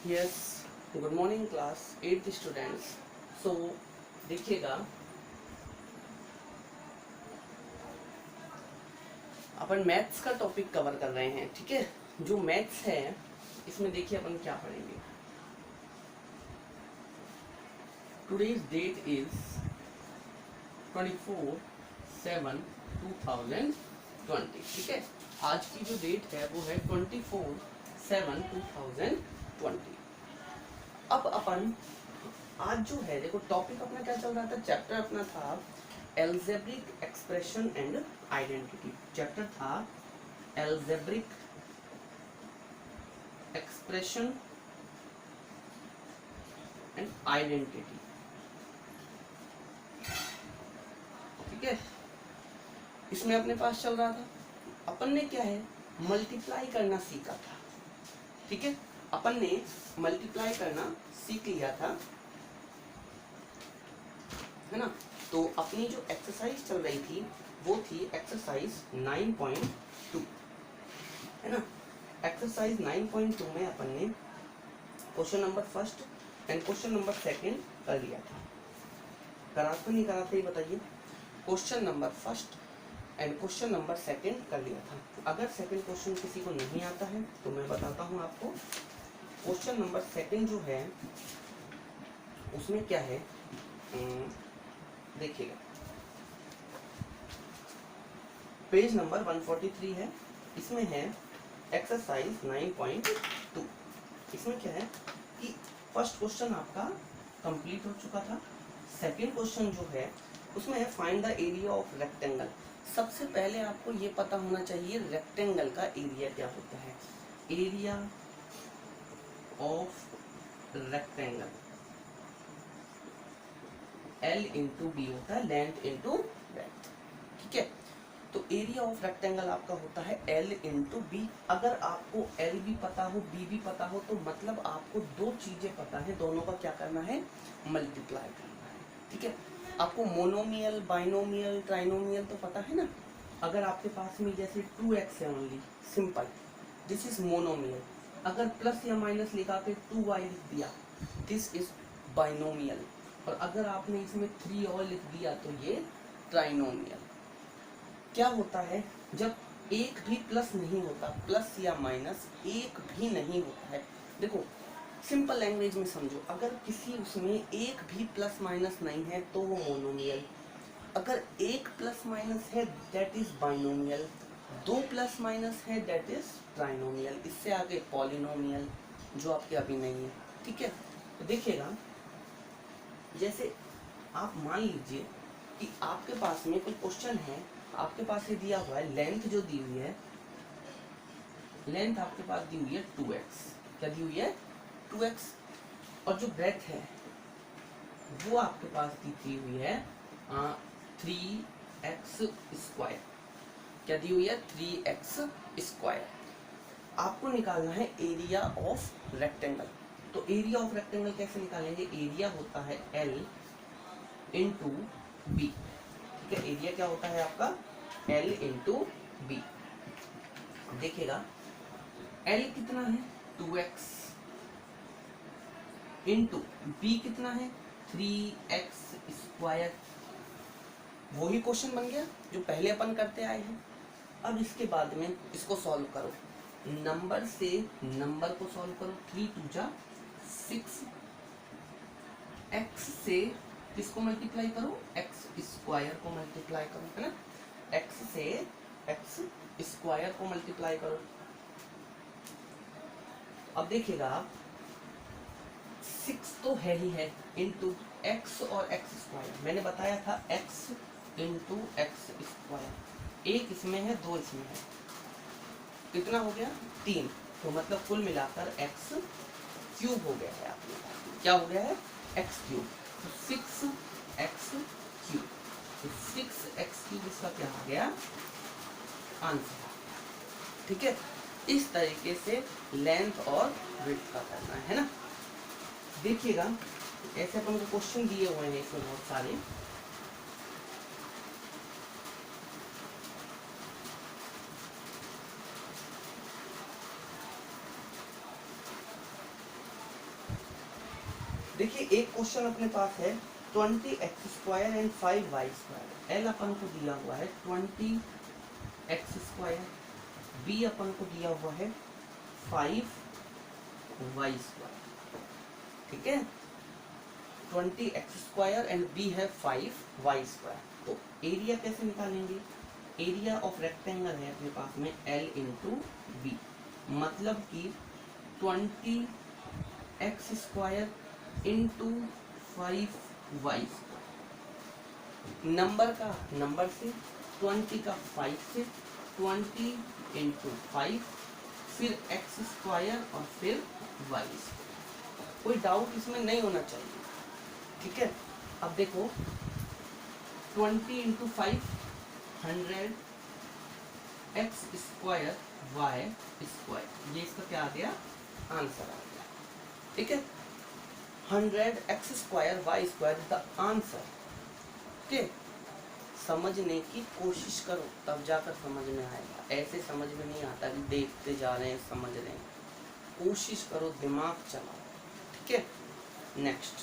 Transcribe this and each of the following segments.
Yes, good morning class 8th students. So देखिएगा, अपन maths का टॉपिक कवर कर रहे हैं। ठीक है, जो मैथ्स है इसमें देखिए अपन क्या पढ़ेंगे। Today's date is 24/7/2020। ठीक है, आज की जो डेट है वो है 24/7/2020। अब अपन आज जो है देखो, टॉपिक अपना क्या चल रहा था, चैप्टर अपना था algebraic expression and identity. Chapter था एल्जेब्रिक एक्सप्रेशन एंड आइडेंटिटी। ठीक है, इसमें अपने पास चल रहा था, अपन ने क्या है मल्टीप्लाई करना सीखा था। ठीक है, अपन ने मल्टीप्लाई करना सीख लिया था, है ना। तो अपनी जो एक्सरसाइज चल रही थी वो थी एक्सरसाइज 9.2, है ना। एक्सरसाइज 9.2 में अपन ने question number first and question number second कर लिया था। कराते नहीं कराते ही बताइए। Question number first and question number second कर लिया था। अगर सेकंड क्वेश्चन किसी को नहीं आता है तो मैं बताता हूँ आपको। क्वेश्चन नंबर सेकंड जो है उसमें क्या है, देखिएगा, पेज नंबर 143 है। इसमें है एक्सरसाइज 9.2। इसमें क्या है कि फर्स्ट क्वेश्चन आपका कंप्लीट हो चुका था। सेकंड क्वेश्चन जो है उसमें है find the area of rectangle. सबसे पहले आपको ये पता होना चाहिए रेक्टेंगल का एरिया क्या होता है। Area of rectangle L into B होता है, लेंथ इंटू ब्रेड्थ। ठीक है, तो एरिया ऑफ रेक्टेंगल आपका होता है L इंटू बी। अगर आपको L भी पता हो बी भी पता हो तो मतलब आपको दो चीजें पता है, दोनों का क्या करना है, मल्टीप्लाई करना है। ठीक है, आपको मोनोमियल, बाइनोमियल, ट्राइनोमियल तो पता है ना। अगर आपके पास में जैसे 2x है only, simple, this is monomial. अगर प्लस या माइनस लिखा के 2y लिख दिया, दिस इज बाइनोमियल। और अगर आपने इसमें 3 और लिख दिया तो ये ट्राइनोमियल। क्या होता है जब एक भी प्लस नहीं होता, प्लस या माइनस एक भी नहीं होता है। देखो सिंपल लैंग्वेज में समझो, अगर किसी उसमें एक भी प्लस माइनस नहीं है तो वो मोनोमियल। अगर एक प्लस माइनस है दैट इज बाइनोमियल, दो प्लस माइनस है दैट इज ट्राइनोमियल। इससे आगे पॉलिनोमियल जो आपके अभी नहीं है। ठीक है, तो देखिएगा, जैसे आप मान लीजिए कि आपके पास में कोई क्वेश्चन है, आपके पास ये दिया हुआ है, लेंथ जो दी हुई है, लेंथ आपके पास दी हुई है 2x। क्या दी हुई है, 2x। और जो ब्रेथ है वो आपके पास दी हुई है 3x स्क्वायर। क्या दी हुई है, 3x स्क्वायर। आपको निकालना है एरिया ऑफ रेक्टेंगल। तो एरिया ऑफ रेक्टेंगल कैसे निकालेंगे, एरिया होता है L इंटू बी। ठीक है, एरिया क्या होता है आपका, L इंटू बी। देखिएगा L कितना है, 2x इंटू बी कितना है, 3x स्क्वायर। वही क्वेश्चन बन गया जो पहले अपन करते आए हैं। अब इसके बाद में इसको सॉल्व करो, नंबर से नंबर को सॉल्व करो। 3 2 जा 6, x से किसको मल्टीप्लाई करो, x स्क्वायर को मल्टीप्लाई करो, है ना। x से x स्क्वायर को मल्टीप्लाई करो। अब देखिएगा आप, 6 तो है ही है, इंटू x और x स्क्वायर। मैंने बताया था x इंटू एक्स स्क्वायर। एक इसमें है, दो इसमें है, कितना हो गया, 3। तो मतलब कुल मिलाकर x क्यूब हो गया है आपके पास। क्या हो गया है, x क्यूब। तो 6x क्यूब। तो 6x क्यूब इसका क्या आ गया, आंसर। ठीक है, इस तरीके से लेंथ और विड्थ का करना है ना। देखिएगा ऐसे अपन को क्वेश्चन दिए हुए हैं इसमें बहुत सारे। देखिए एक क्वेश्चन अपने पास है 20x² and 5y²। L upon को दिया हुआ है 20x², बी अपन को दिया हुआ है 5y²। ठीक है, 20x² एंड बी है 5y²। तो एरिया कैसे निकालेंगे? एरिया ऑफ रेक्टेंगल है अपने पास में L इंटू बी, मतलब कि 20x² इंटू 5y²। नंबर का नंबर से, 20 का 5 से, 20 इंटू 5, फिर x² और फिर y²। कोई डाउट इसमें नहीं होना चाहिए। ठीक है, अब देखो 20 इंटू 5 100, x² y², ये इसका क्या आ गया? आंसर आ गया। ठीक है, 100x² y² is the answer. Okay, समझने की कोशिश करो तब जाकर समझ में आएगा। ऐसे समझ में नहीं आता कि देखते जा रहे हैं समझ रहे हैं। कोशिश करो, दिमाग चलाओ। ठीक है, नेक्स्ट।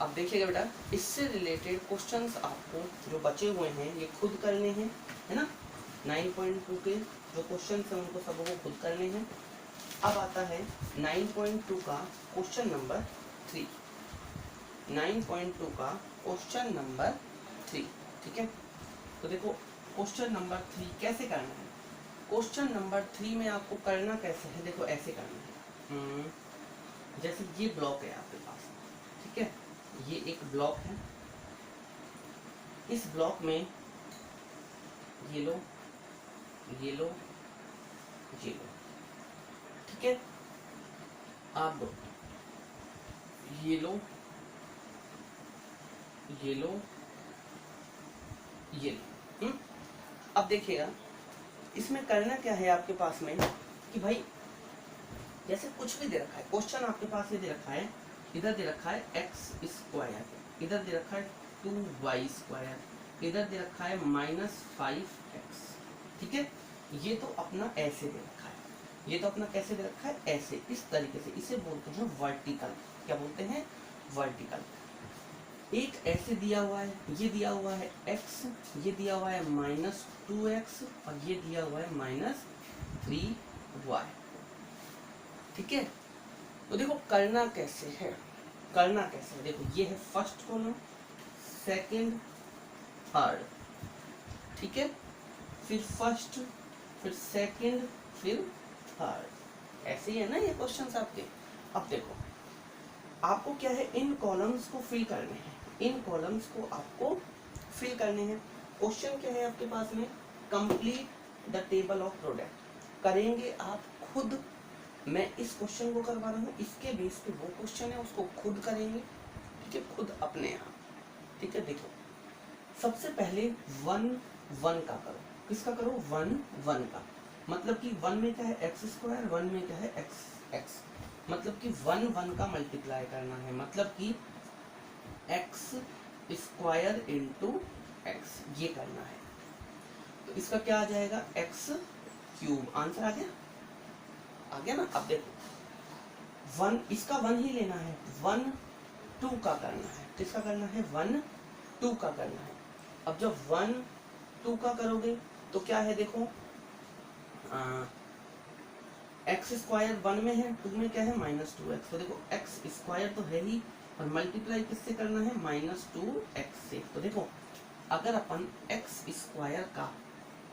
अब देखिएगा बेटा, इससे रिलेटेड क्वेश्चंस आपको जो बचे हुए हैं ये खुद करने हैं, है ना। 9.2 के जो क्वेश्चंस हैं उनको सबको खुद करने हैं। अब आता है 9.2 का क्वेश्चन नंबर 3। 9.2 का क्वेश्चन नंबर 3। ठीक है, तो देखो क्वेश्चन नंबर 3 कैसे करना है। क्वेश्चन नंबर 3 में आपको करना कैसे है, देखो ऐसे करना है। जैसे ये ब्लॉक है आपके पास, ठीक है, ये एक ब्लॉक है। इस ब्लॉक में ये लो, ये लो, ये लो। ठीक है, आप दो, ये लो, ये लो, ये लो। अब देखिएगा इसमें करना क्या है आपके पास में कि भाई जैसे कुछ भी दे रखा है, क्वेश्चन आपके पास ये दे रखा है, इधर दे रखा है x², इधर दे रखा है 2y², इधर दे रखा है -5x। ठीक है, ये तो अपना ऐसे दे रखा है, ये तो अपना कैसे दे रखा है, ऐसे, इस तरीके से। इसे बोलते हैं वर्टिकल। क्या बोलते हैं? वर्टिकल। एक ऐसे दिया हुआ है, ये दिया हुआ है x, ये दिया हुआ है -2x और ये दिया हुआ है -3y। ठीक है, तो देखो करना कैसे है, करना कैसे है। देखो ये है फर्स्ट कॉलम, सेकंड, थर्ड। ठीक है, फिर फर्स्ट, फिर सेकंड, फिर थर्ड। ऐसे ही है ना ये क्वेश्चंस आपके। अब देखो आपको क्या है, इन कॉलम्स को फिल करने हैं, इन कॉलम्स को आपको फिल करने हैं। क्वेश्चन क्या है आपके पास में, complete the table of product. करेंगे आप खुद, मैं इस क्वेश्चन को करवा रहा हूँ, इसके बेस पे वो क्वेश्चन है उसको खुद करेंगे। ठीक है, खुद अपने यहाँ। ठीक है, देखो सबसे पहले 1 1 का करो। किसका करो? 1 1 का। मतलब कि 1 में क्या है, x², 1 में क्या है, x। मतलब कि 1 1 का मल्टीप्लाई करना है, मतलब कि x² इंटू x, ये करना है। तो इसका क्या आ जाएगा, x³ आंसर आ गया, आ गया ना। अब देखो 1, इसका 1 ही लेना है, 1 2 का करना है। किसका करना है? 1 2 का करना है। अब जब 1 2 का करोगे तो क्या है, देखो x² 1 में है, 2 में क्या है, -2x। तो देखो x² तो है ही, और मल्टीप्लाई किससे करना है, -2x से। तो देखो अगर अपन x² का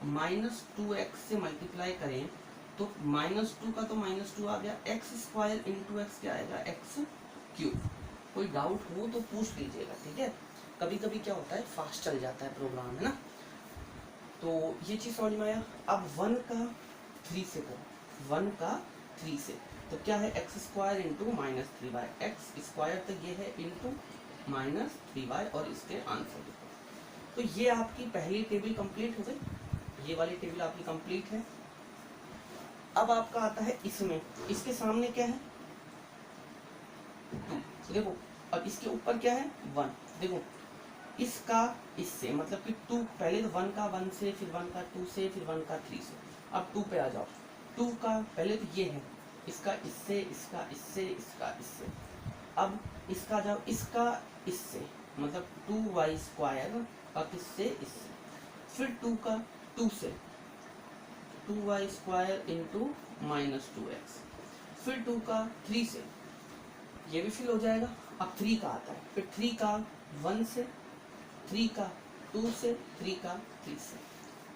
-2x से मल्टीप्लाई करें तो -2 का तो -2 आ गया, x² इंटू x क्या आएगा, x³। कोई डाउट हो तो पूछ लीजिएगा। ठीक है, कभी कभी क्या होता है, फास्ट चल जाता है प्रोग्राम, है ना। तो ये चीज समझ में आया। अब 1 का 3 से करो, 1 का 3 से, तो क्या है, x² इंटू -3y। x² तक ये है इंटू -3y, और इसके आंसर देखो। तो ये आपकी पहली टेबल कंप्लीट हो गई, ये वाली टेबल आपकी कंप्लीट है। अब आपका आता है इसमें, इसके सामने क्या है, 2। तो देखो अब इसके ऊपर क्या है, 1। देखो इसका इससे मतलब कि 2, पहले तो 1 का 1 से, फिर 1 का 2 से, फिर 1 का 3 से। अब 2 पे आ जाओ। 2 का पहले तो ये है, इसका इससे, इसका इससे, इसका इससे। अब इसका जाओ, इसका इससे, मतलब 2y² और किससे, इससे। फिर 2 का 2 से, 2y² इंटू -2x। फिर 2 का 3 से, ये भी फिल हो जाएगा। अब 3 का आता है, फिर 3 का 1 से, 3 का 2 से, 3 का 3 से।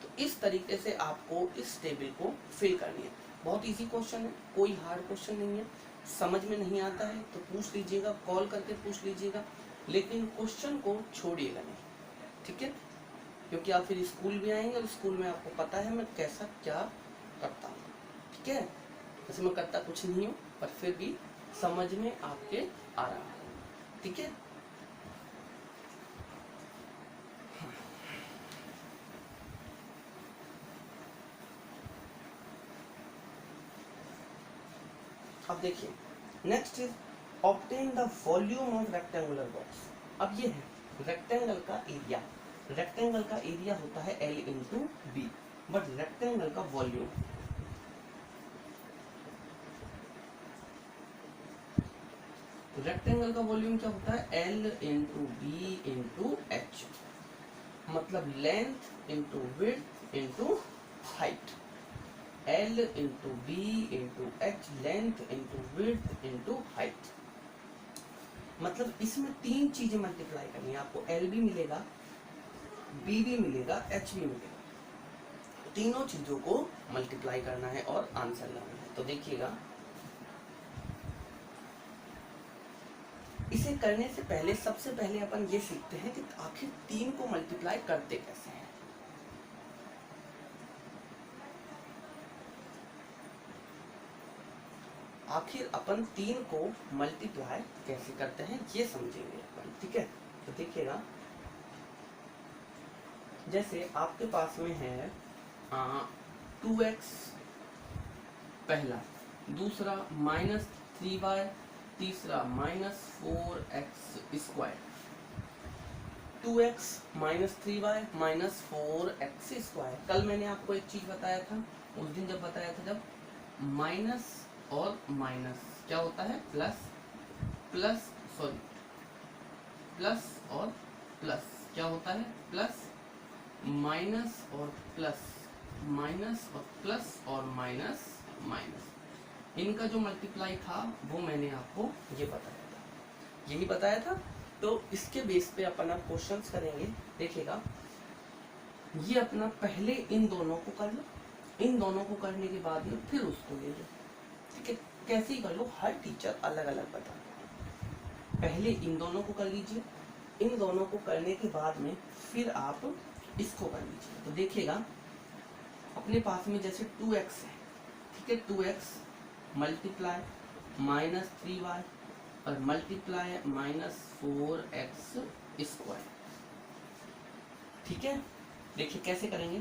तो इस तरीके से आपको इस टेबल को फिल करनी है। बहुत इजी क्वेश्चन है, कोई हार्ड क्वेश्चन नहीं है। समझ में नहीं आता है तो पूछ लीजिएगा, कॉल करके पूछ लीजिएगा, लेकिन क्वेश्चन को छोड़िएगा नहीं, ठीक है? क्योंकि आप फिर स्कूल भी आएंगे और स्कूल में आपको पता है मैं कैसा क्या करता हूँ, ठीक है? वैसे मैं करता कुछ नहीं हूँ, पर फिर भी समझ में आपके आ रहा है, ठीक है? अब देखिए, next is obtain the volume of rectangular box. अब ये है रेक्टेंगल का एरिया। रेक्टेंगल का एरिया होता है L into B, but rectangle का वॉल्यूम, रेक्टेंगल का वॉल्यूम क्या होता है? L into B into H, मतलब length into width into height. L into B into H, length into width into height. मतलब इसमें 3 चीजें मल्टीप्लाई करनी है आपको। L भी मिलेगा, B भी मिलेगा, H भी मिलेगा। तीनों चीजों को मल्टीप्लाई करना है और आंसर लाना है। तो देखिएगा, इसे करने से पहले सबसे पहले अपन ये सीखते हैं कि आखिर 3 को मल्टीप्लाई करते कैसे हैं। आखिर अपन 3 को मल्टीप्लाई कैसे करते हैं ये समझेंगे अपन, ठीक है? तो देखिएगा, जैसे आपके पास में है 2x पहला, दूसरा -3y, तीसरा -4x²। 2x -3y -4x²। कल मैंने आपको एक चीज बताया था, उस दिन जब बताया था, जब माइनस और माइनस क्या होता है, प्लस और प्लस क्या होता है, प्लस माइनस और प्लस, माइनस और प्लस और माइनस माइनस। इनका जो मल्टीप्लाई था वो मैंने आपको ये बताया था, यही बताया था। तो इसके बेस पे अपन अब क्वेश्चंस करेंगे। देखिएगा, ये अपना पहले इन दोनों को कर लो, इन दोनों को करने के बाद में फिर उसको ले लो, ठीक है? कैसे ही कर लो, हर टीचर अलग अलग बताता है। पहले इन दोनों को कर लीजिए, इन दोनों को करने के बाद में फिर आप इसको कर लीजिए। तो देखिएगा, अपने पास में जैसे 2x है, ठीक है? 2x मल्टीप्लाई -3y और मल्टीप्लाई -4x², ठीक है? देखिए कैसे करेंगे।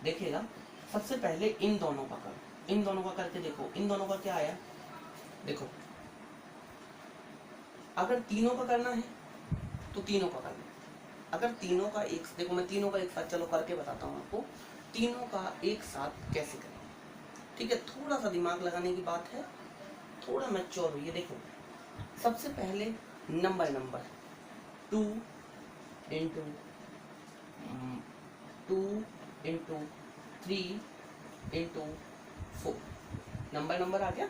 देखिएगा, सबसे पहले इन दोनों का करो, इन दोनों का करके देखो, इन दोनों का क्या आया। देखो, अगर तीनों का करना है तो तीनों का करना, अगर तीनों का एक, देखो मैं तीनों का एक साथ चलो करके बताता हूँ आपको, तीनों का एक साथ कैसे करेंगे, ठीक है? थोड़ा सा दिमाग लगाने की बात है, थोड़ा मैच्योर हुई है। देखो, सबसे पहले नंबर 2 इंटू 3 इंटू 4, नंबर आ गया,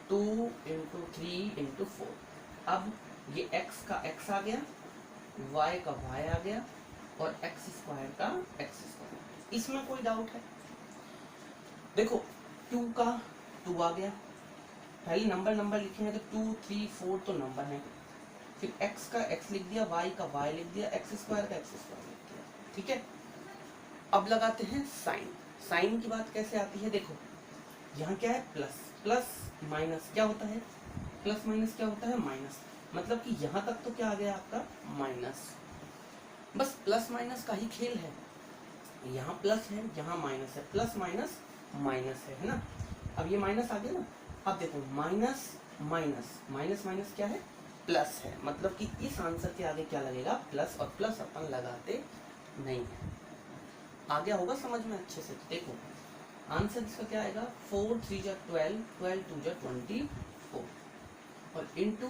2 इंटू 3 इंटू 4। अब ये x का x आ गया, y का y आ गया और x² का x²। इसमें कोई डाउट है? देखो, 2 का 2 आ गया, पहले नंबर लिखेंगे तो 2 3 4 तो नंबर है, फिर x का x लिख दिया, y का y लिख दिया, x² का x² लिख दिया, ठीक है? अब लगाते हैं साइन। साइन की बात कैसे आती है? देखो, यहाँ क्या है, प्लस माइनस क्या होता है, प्लस माइनस क्या होता है, माइनस। मतलब कि यहाँ तक तो क्या आ गया आपका, माइनस। बस प्लस माइनस का ही खेल है, यहाँ प्लस है, यहाँ माइनस है, प्लस माइनस माइनस है ना? अब ये माइनस आ गया ना। अब देखो, माइनस माइनस क्या है, प्लस है। मतलब कि इस आंसर के आगे क्या लगेगा, प्लस, और प्लस अपन लगाते नहीं है। आ गया होगा समझ में अच्छे से। देखो आंसर इसका क्या आएगा, 4 3 जा 12, 12 2 जा 24 और इंटू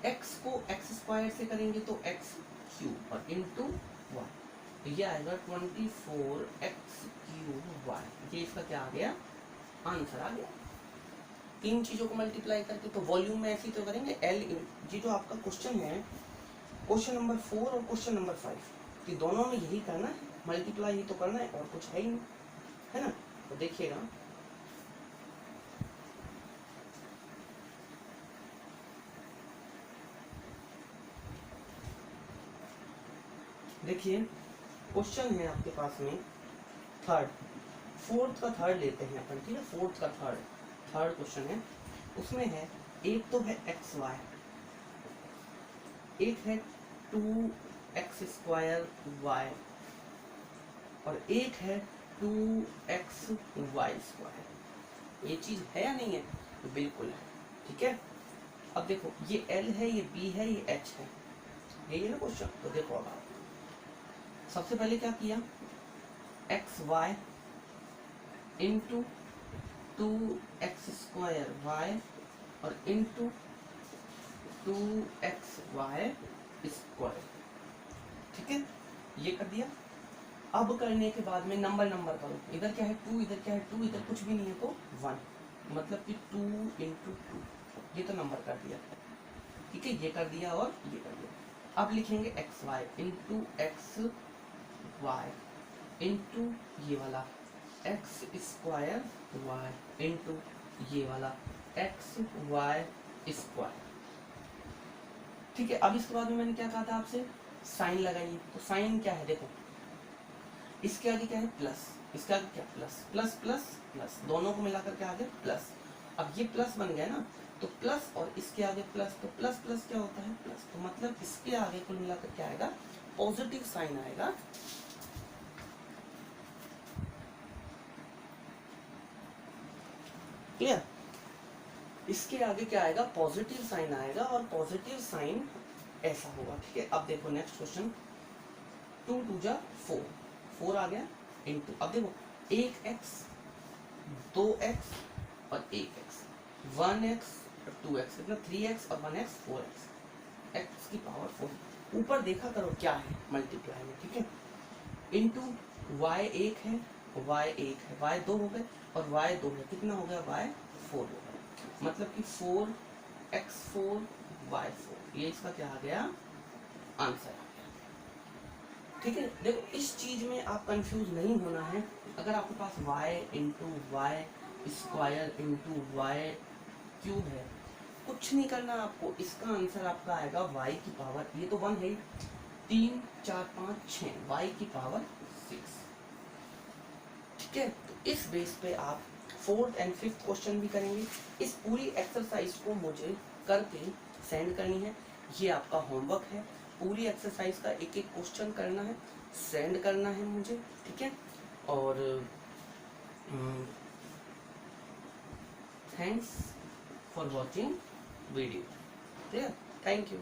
x को x स्क्वायर से करेंगे तो x क्यूब और इंटू y, तो ये आएगा 24x क्यूब y। ये इसका क्या आ गया, आंसर आ गया। तीन चीजों को मल्टीप्लाई करके, तो वॉल्यूम में ऐसे ही तो करेंगे L। ये जो आपका क्वेश्चन है, क्वेश्चन नंबर 4 और क्वेश्चन नंबर 5, कि दोनों में यही करना है, मल्टीप्लाई ही तो करना है और कुछ है ही नहीं, है ना। तो देखिएगा देखिए क्वेश्चन है आपके पास में थर्ड, फोर्थ का थर्ड लेते हैं अपन, ठीक है। फोर्थ का थर्ड क्वेश्चन है, उसमें है एक तो है एक्स वाई, एक है 2x स्क्वायर वाई और एक है 2x वाई स्क्वायर। ये चीज है या नहीं है, तो बिल्कुल है, ठीक है। अब देखो ये L है, ये B है, ये H है, यही है ना क्वेश्चन। तो देखो अब आप सबसे पहले क्या किया, x y into 2x square y और इंटू 2x वाई स्क्वायर, ठीक है, ये कर दिया। अब करने के बाद में नंबर करो, इधर क्या है 2, इधर क्या है 2, इधर कुछ भी नहीं है तो 1, मतलब कि 2 इंटू 2, ये तो नंबर कर दिया, ठीक है, ये कर दिया और ये कर दिया। अब लिखेंगे x y into x y into ये वाला एक्स स्क्वायर वाई इंटू ये वाला एक्स वाई स्क्वायर, ठीक है। अब इसके बाद में मैंने क्या कहा था आपसे, साइन लगाइए। तो साइन क्या है, देखो इसके आगे क्या है प्लस, इसके आगे क्या प्लस, प्लस प्लस प्लस, दोनों को मिलाकर क्या आ गया प्लस। अब ये प्लस बन गया ना, तो प्लस और इसके आगे प्लस, तो प्लस प्लस क्या होता है प्लस, तो मतलब इसके आगे कुल मिलाकर क्या आएगा, पॉजिटिव साइन आएगा। क्लियर, इसके आगे क्या आएगा, पॉजिटिव साइन आएगा और पॉजिटिव साइन ऐसा होगा, ठीक है। अब देखो नेक्स्ट क्वेश्चन, 2 2 जा 4, 4 आ गया इंटू, अब देखो 1x 2x और 1x, 1x और 2x, कितना 3x और 1x 4x, x की पावर 4, ऊपर देखा करो क्या है मल्टीप्लाई में, ठीक है। इंटू y 1 है, y 1 है, y 2 हो गए और y 2 है, कितना हो गया y 4 हो गया, मतलब कि 4x4 y4, ये इसका क्या आ गया, आंसर आ गया, ठीक है। देखो इस चीज में आप कंफ्यूज नहीं होना है। अगर आपके पास y into y square into y cube है, कुछ नहीं करना आपको, इसका आंसर आपका आएगा y की पावर, ये तो 1 है, 3 4 5 6, y की पावर 6, ठीक है। तो इस बेस पे आप फोर्थ एंड फिफ्थ क्वेश्चन भी करेंगे। इस पूरी एक्सरसाइज को मुझे करके सेंड करनी है, ये आपका होमवर्क है। पूरी एक्सरसाइज का एक एक क्वेश्चन करना है, सेंड करना है मुझे, ठीक है। और thanks for watching video, clear, thank you.